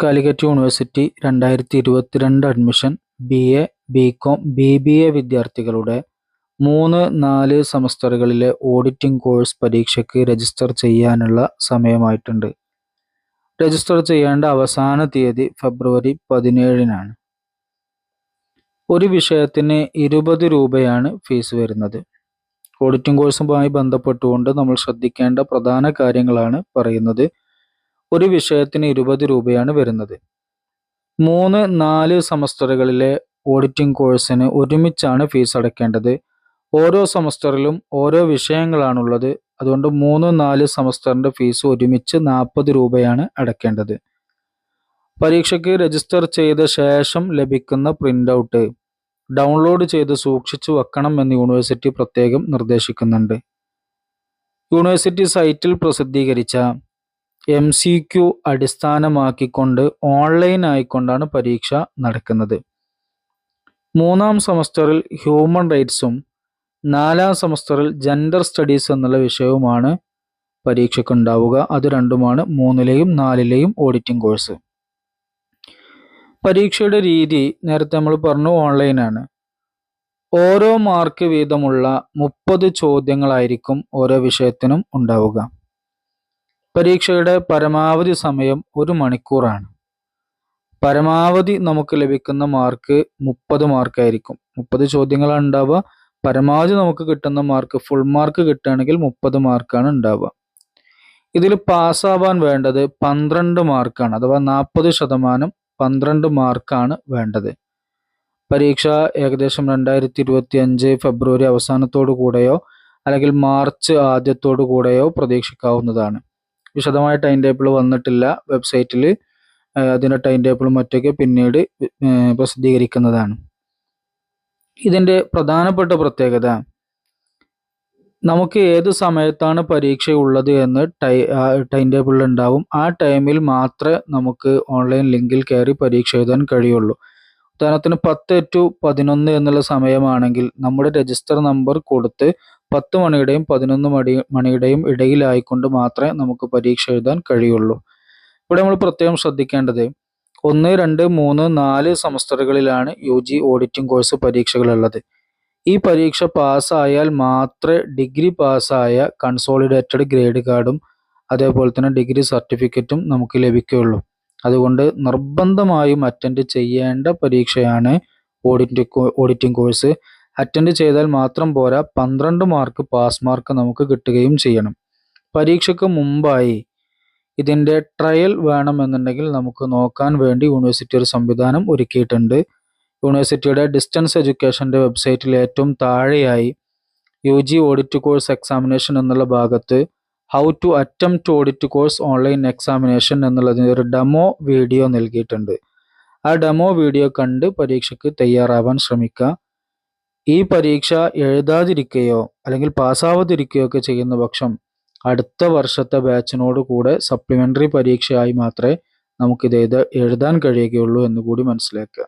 Calicut university 2022 admission BA, BCom, BBA വിദ്യാർത്ഥികളുടെ 3-4 സെമസ്റ്ററുകളിലെ auditing course പരീക്ഷയ്ക്ക് register ചെയ്യാനുള്ള സമയമായിട്ടുണ്ട്. രജിസ്റ്റർ ചെയ്യേണ്ട അവസാന തീയതി ഫെബ്രുവരി 17-നാണ്. ഒരു വിഷയത്തിന് 20 രൂപയാണ് ഫീസ് വരുന്നത്. ഓഡിറ്റിംഗ് കോഴ്സുമായി ബന്ധപ്പെട്ടുകൊണ്ട് നമ്മൾ ശ്രദ്ധിക്കേണ്ട പ്രധാന കാര്യങ്ങളാണ് പറയുന്നത്. ഒരു വിഷയത്തിന് 20 രൂപയാണ് വരുന്നത്. 3-4 സെമസ്റ്ററുകളിലെ ഓഡിറ്റിംഗ് കോഴ്സിന് ഒരുമിച്ചാണ് ഫീസ് അടയ്ക്കേണ്ടത്. ഓരോ സെമസ്റ്ററിലും ഓരോ വിഷയങ്ങളാണുള്ളത്. അതുകൊണ്ട് 3-4 സെമസ്റ്ററിൻ്റെ ഫീസ് ഒരുമിച്ച് 40 രൂപയാണ് അടയ്ക്കേണ്ടത്. പരീക്ഷയ്ക്ക് രജിസ്റ്റർ ചെയ്ത ശേഷം ലഭിക്കുന്ന പ്രിൻ്റ് ഔട്ട് ഡൗൺലോഡ് ചെയ്ത് സൂക്ഷിച്ചു വെക്കണം എന്ന് യൂണിവേഴ്സിറ്റി പ്രത്യേകം നിർദ്ദേശിക്കുന്നുണ്ട്. യൂണിവേഴ്സിറ്റി സൈറ്റിൽ പ്രസിദ്ധീകരിച്ച MCQ അടിസ്ഥാനമാക്കിക്കൊണ്ട് ഓൺലൈൻ ആയിക്കൊണ്ടാണ് പരീക്ഷ നടക്കുന്നത്. 3-ാം സെമസ്റ്ററിൽ ഹ്യൂമൻ റൈറ്റ്സും 4-ാം സെമസ്റ്ററിൽ ജെൻഡർ സ്റ്റഡീസ് എന്നുള്ള വിഷയവുമാണ് പരീക്ഷയ്ക്ക് ഉണ്ടാവുക. അത് രണ്ടുമാണ് 3-ലെയും 4-ലെയും ഓഡിറ്റിംഗ് കോഴ്സ്. പരീക്ഷയുടെ രീതി നേരത്തെ നമ്മൾ പറഞ്ഞു, ഓൺലൈനാണ്. ഓരോ മാർക്ക് വീതമുള്ള 30 ചോദ്യങ്ങളായിരിക്കും ഓരോ വിഷയത്തിനും ഉണ്ടാവുക. പരീക്ഷയുടെ പരമാവധി സമയം 1 മണിക്കൂറാണ്. പരമാവധി നമുക്ക് ലഭിക്കുന്ന മാർക്ക് 30 മാർക്കായിരിക്കും. 30 ചോദ്യങ്ങളാണ് ഉണ്ടാവുക. പരമാവധി നമുക്ക് കിട്ടുന്ന മാർക്ക്, ഫുൾ മാർക്ക് കിട്ടുകയാണെങ്കിൽ 30 മാർക്കാണ് ഉണ്ടാവുക. ഇതിൽ പാസ്സാവാൻ വേണ്ടത് 12 മാർക്കാണ്. അഥവാ 40% 12 മാർക്കാണ് വേണ്ടത്. പരീക്ഷ ഏകദേശം 2025 ഫെബ്രുവരി അവസാനത്തോടു കൂടെയോ അല്ലെങ്കിൽ മാർച്ച് ആദ്യത്തോടു കൂടെയോ പ്രതീക്ഷിക്കാവുന്നതാണ്. വിശദമായ ടൈം ടേബിൾ വന്നിട്ടില്ല. വെബ്സൈറ്റിൽ അതിൻ്റെ ടൈം ടേബിളും മറ്റൊക്കെ പിന്നീട് പ്രസിദ്ധീകരിക്കുന്നതാണ്. ഇതിൻ്റെ പ്രധാനപ്പെട്ട പ്രത്യേകത, നമുക്ക് ഏത് സമയത്താണ് പരീക്ഷ ഉള്ളത് എന്ന് ടൈം ടേബിളിൽ ഉണ്ടാവും. ആ ടൈമിൽ മാത്രമേ നമുക്ക് ഓൺലൈൻ ലിങ്കിൽ കയറി പരീക്ഷ എഴുതാൻ കഴിയുള്ളൂ. ഉദാഹരണത്തിന് 10 to 11 എന്നുള്ള സമയമാണെങ്കിൽ നമ്മുടെ രജിസ്റ്റർ നമ്പർ കൊടുത്ത് 10 മണിയുടെയും 11 മണിയുടെയും ഇടയിലായിക്കൊണ്ട് മാത്രമേ നമുക്ക് പരീക്ഷ എഴുതാൻ കഴിയുള്ളൂ. ഇവിടെ നമ്മൾ പ്രത്യേകം ശ്രദ്ധിക്കേണ്ടത് 1, 2, 3, 4 സെമസ്റ്ററുകളിലാണ് UG ഓഡിറ്റിംഗ് കോഴ്സ് പരീക്ഷകളുള്ളത്. ഈ പരീക്ഷ പാസ്സായാൽ മാത്രമേ ഡിഗ്രി പാസ്സായ കൺസോളിഡേറ്റഡ് ഗ്രേഡ് കാർഡും അതേപോലെ തന്നെ ഡിഗ്രി സർട്ടിഫിക്കറ്റും നമുക്ക് ലഭിക്കുകയുള്ളൂ. അതുകൊണ്ട് നിർബന്ധമായും അറ്റൻഡ് ചെയ്യേണ്ട പരീക്ഷയാണ് ഓഡിറ്റിംഗ് കോഴ്സ്. അറ്റൻഡ് ചെയ്താൽ മാത്രം പോരാ, 12 മാർക്ക് പാസ് മാർക്ക് നമുക്ക് കിട്ടുകയും ചെയ്യണം. പരീക്ഷയ്ക്ക് മുമ്പായി ഇതിൻ്റെ ട്രയൽ വേണമെന്നുണ്ടെങ്കിൽ നമുക്ക് നോക്കാൻ വേണ്ടി യൂണിവേഴ്സിറ്റി ഒരു സംവിധാനം ഒരുക്കിയിട്ടുണ്ട്. യൂണിവേഴ്സിറ്റിയുടെ ഡിസ്റ്റൻസ് എഡ്യൂക്കേഷൻ്റെ വെബ്സൈറ്റിൽ ഏറ്റവും താഴെയായി UG ഓഡിറ്റ് കോഴ്സ് എക്സാമിനേഷൻ എന്നുള്ള ഭാഗത്ത് how to attempt audit course online examination എന്നുള്ളതിന് ഒരു ഡെമോ വീഡിയോ നൽകിയിട്ടുണ്ട്. ആ ഡെമോ വീഡിയോ കണ്ട് പരീക്ഷയ്ക്ക് തയ്യാറാവാൻ ശ്രമിക്കുക. ഈ പരീക്ഷ എഴുതാതിരിക്കുകയോ അല്ലെങ്കിൽ പാസ്സാവാതിരിക്കുകയോ ഒക്കെ ചെയ്യുന്ന പക്ഷം അടുത്ത വർഷത്തെ ബാച്ചിനോട് കൂടെ സപ്ലിമെൻ്ററി പരീക്ഷയായി മാത്രമേ നമുക്കിത് എഴുതാൻ കഴിയുകയുള്ളൂ എന്നുകൂടി മനസ്സിലാക്കുക.